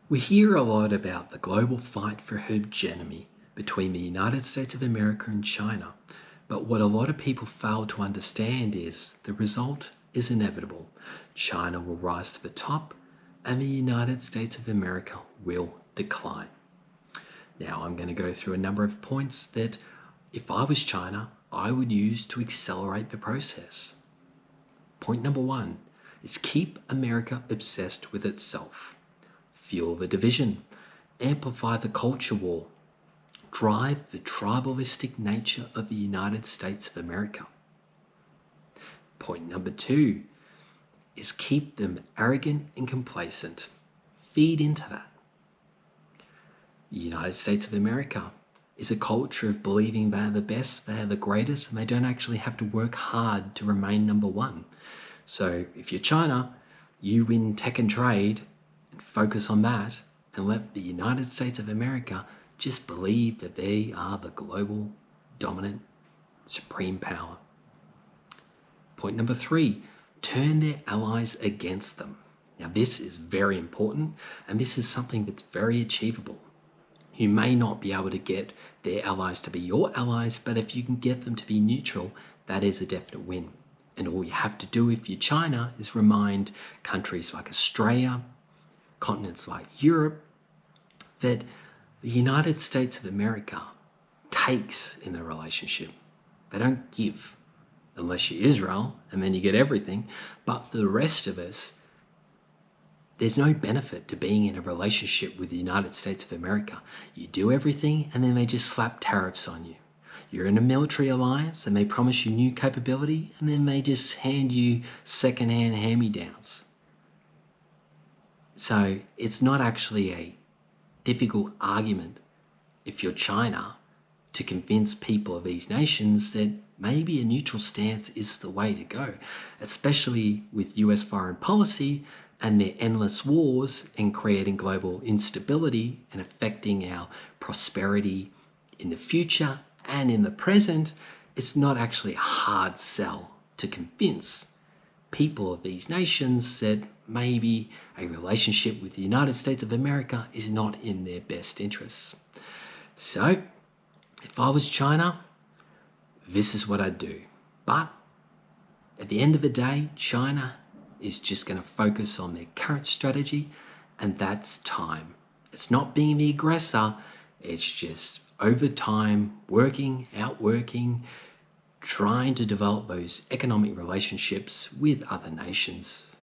We hear a lot about the global fight for hegemony between the United States of America and China, but what a lot of people fail to understand is the result is inevitable. China will rise to the top and the United States of America will decline. Now, I'm going to go through a number of points that, if I was China, I would use to accelerate the process. Point number one is keep America obsessed with itself. Fuel the division, amplify the culture war, drive the tribalistic nature of the United States of America. Point number two is keep them arrogant and complacent. Feed into that. The United States of America is a culture of believing they are the best, they are the greatest, and they don't actually have to work hard to remain number one. So if you're China, you win tech and trade and focus on that and let the United States of America just believe that they are the global dominant supreme power. Point number three, turn their allies against them. Now this is very important, and this is something that's very achievable. You may not be able to get their allies to be your allies, but if you can get them to be neutral, that is a definite win. And all you have to do if you're China is remind countries like Australia, continents like Europe, that the United States of America takes in the relationship. They don't give, unless you're Israel, and then you get everything. But for the rest of us, there's no benefit to being in a relationship with the United States of America. You do everything, and then they just slap tariffs on you. You're in a military alliance, and they promise you new capability, and then they just hand you second-hand hand-me-downs. So it's not actually a difficult argument if you're China to convince people of these nations that maybe a neutral stance is the way to go, especially with US foreign policy and their endless wars and creating global instability and affecting our prosperity in the future and in the present. It's not actually a hard sell to convince people of these nations that maybe a relationship with the United States of America is not in their best interests. So, if I was China, this is what I'd do. But at the end of the day, China is just going to focus on their current strategy, and that's time. It's not being the aggressor, it's just over time, outworking, trying to develop those economic relationships with other nations.